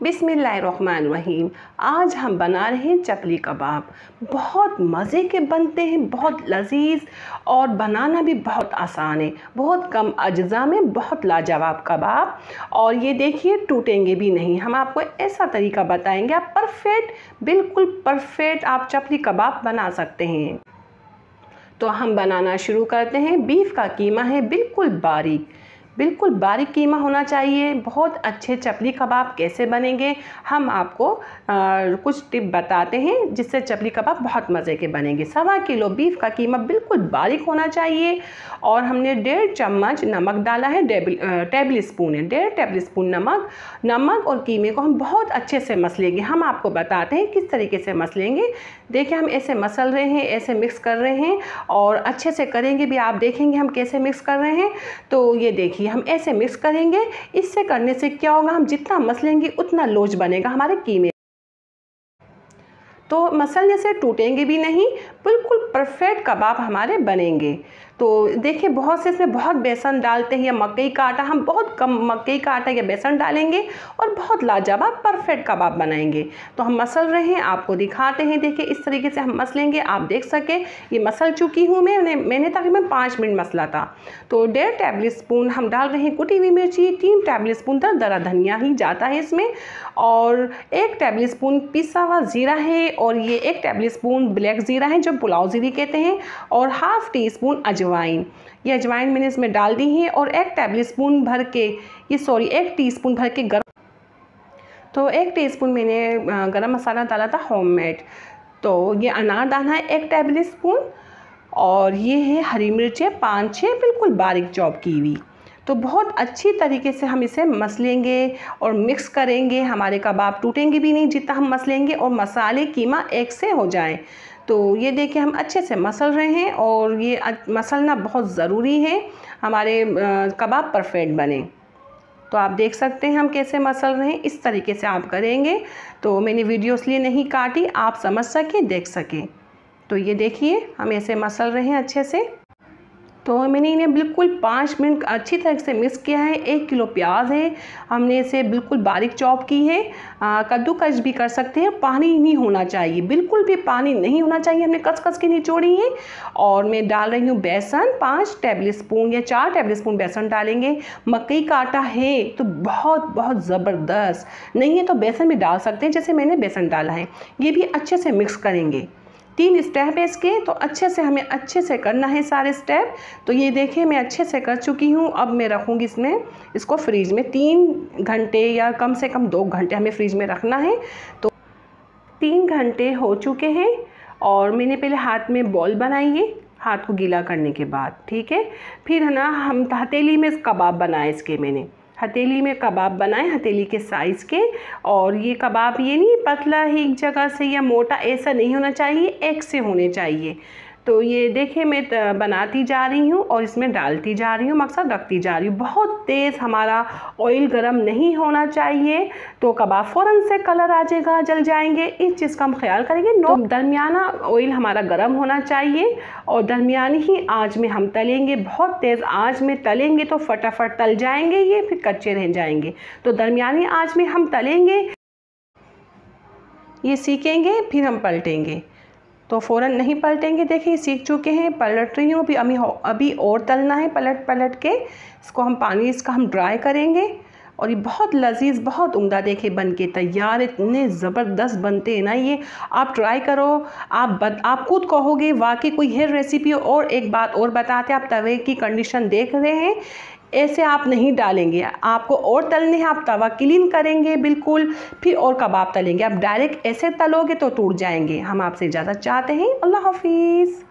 बिस्मिल्लाहिर्रहमानिर्रहीम। आज हम बना रहे हैं चकली कबाब। बहुत मज़े के बनते हैं, बहुत लजीज और बनाना भी बहुत आसान है। बहुत कम अज्जा में बहुत लाजवाब कबाब। और ये देखिए टूटेंगे भी नहीं। हम आपको ऐसा तरीका बताएंगे, आप बिल्कुल परफेक्ट आप चकली कबाब बना सकते हैं। तो हम बनाना शुरू करते हैं। बीफ का कीमा है बिल्कुल बारीक कीमा होना चाहिए। बहुत अच्छे चकली कबाब कैसे बनेंगे हम आपको कुछ टिप बताते हैं, जिससे चकली कबाब बहुत मज़े के बनेंगे। 1.25 किलो बीफ का कीमा बिल्कुल बारीक होना चाहिए। और हमने 1.5 चम्मच नमक डाला है, 1.5 टेबल स्पून है, 1.5 टेबल स्पून नमक और कीमे को हम बहुत अच्छे से मसलेंगे। हम आपको बताते हैं किस तरीके से मसलेंगे। देखिए हम ऐसे मसल रहे हैं, ऐसे मिक्स कर रहे हैं और अच्छे से करेंगे भी। आप देखेंगे हम कैसे मिक्स कर रहे हैं। तो ये देखिए हम ऐसे मिक्स करेंगे। इससे करने से क्या होगा, हम जितना मसलेंगे उतना लोच बनेगा हमारे कीमे। तो मसलने से टूटेंगे भी नहीं, बिल्कुल परफेक्ट कबाब हमारे बनेंगे। तो देखिए बहुत से इसमें बहुत बेसन डालते हैं या मकई का आटा, हम बहुत कम मकई का आटा या बेसन डालेंगे और बहुत लाजवाब परफेक्ट कबाब बनाएंगे। तो हम मसल रहे हैं, आपको दिखाते हैं। देखिए इस तरीके से हम मसलेंगे, आप देख सके ये मसल चुकी हूँ मैंने तकरीबन 5 मिनट मसला था। तो 1.5 टेबल स्पून हम डाल रहे हैं कुटी हुई मिर्ची, 3 टेबल स्पून दरा धनिया ही जाता है इसमें, और 1 टेबल स्पून पिसा हुआ ज़ीरा है, और ये 1 टेबल स्पून ब्लैक ज़ीरा है जो पुलाव ज़ीरी कहते हैं, और ½ टी स्पून अजवाइन। ये अजवाइन मैंने इसमें डाल दी है। और 1 टीस्पून भर के गरम 1 टीस्पून मैंने गरम मसाला डाला था होममेड। तो ये अनार दाना है 1 टेबल स्पून, और ये है हरी मिर्चें 5-6 बिल्कुल बारीक चॉप की हुई। तो बहुत अच्छी तरीके से हम इसे मसलेंगे और मिक्स करेंगे। हमारे कबाब टूटेंगे भी नहीं जितना हम मसलेंगे, और मसाले कीमा एक से हो जाए। तो ये देखिए हम अच्छे से मसल रहे हैं, और ये मसलना बहुत ज़रूरी है हमारे कबाब परफेक्ट बने। तो आप देख सकते हैं हम कैसे मसल रहे हैं, इस तरीके से आप करेंगे। तो मैंने वीडियो इसलिए नहीं काटी, आप समझ सकें, देख सकें। तो ये देखिए हम ऐसे मसल रहे हैं अच्छे से। तो मैंने इन्हें बिल्कुल 5 मिनट अच्छी तरह से मिक्स किया है। 1 किलो प्याज है, हमने इसे बिल्कुल बारीक चॉप की है। कद्दूकस भी कर सकते हैं। पानी नहीं होना चाहिए, बिल्कुल भी पानी नहीं होना चाहिए। हमने कस के निचोड़ी है। और मैं डाल रही हूँ बेसन, 5 टेबल स्पून या 4 टेबल स्पून बेसन डालेंगे। मकई का आटा है तो बहुत ज़बरदस्त, नहीं है तो बेसन भी डाल सकते हैं, जैसे मैंने बेसन डाला है। ये भी अच्छे से मिक्स करेंगे। 3 स्टेप है इसके, तो हमें अच्छे से करना है सारे स्टेप। तो ये देखिए मैं अच्छे से कर चुकी हूँ। अब मैं रखूँगी इसको फ्रीज में 3 घंटे या कम से कम 2 घंटे हमें फ्रीज में रखना है। तो 3 घंटे हो चुके हैं, और मैंने पहले हाथ में बॉल बनाई है, हाथ को गीला करने के बाद, ठीक है। फिर है ना हम हथेली में कबाब बनाए इसके, मैंने हथेली में कबाब बनाए, हथेली के साइज़ के। और ये कबाब ये नहीं पतला ही एक जगह से या मोटा, ऐसा नहीं होना चाहिए, एक से होने चाहिए। तो ये देखिए मैं बनाती जा रही हूँ और इसमें डालती जा रही हूँ, मकसद रखती जा रही हूँ। बहुत तेज़ हमारा ऑयल गरम नहीं होना चाहिए, तो कबाब फ़ौरन से कलर आ जाएगा, जल जाएंगे। इस चीज़ का हम ख्याल करेंगे। तो दरमियाना ऑयल हमारा गरम होना चाहिए, और दरमियानी ही आंच में हम तलेंगे। बहुत तेज़ आंच में तलेंगे तो फटाफट तल जाएंगे ये, फिर कच्चे रह जाएंगे। तो दरमियानी आंच में हम तलेंगे, ये सीखेंगे, फिर हम पलटेंगे। तो फ़ौरन नहीं पलटेंगे। देखिए सीख चुके हैं, पलट रही हूँ। अभी और तलना है, पलट के इसको हम इसका हम ड्राई करेंगे। और ये बहुत लजीज, बहुत उम्दा देखिए बन के तैयार, इतने ज़बरदस्त बनते हैं ना ये। आप ट्राई करो, आप खुद कहोगे वाकई कोई है रेसिपी। और एक बात और बताते, आप तवे की कंडीशन देख रहे हैं, ऐसे आप नहीं डालेंगे, आपको और तलने हैं। आप तवा क्लीन करेंगे बिल्कुल, फिर और कबाब तलेंगे। आप डायरेक्ट ऐसे तलोगे तो टूट जाएंगे। हम आपसे इजाज़त चाहते हैं। अल्लाह हाफिज़।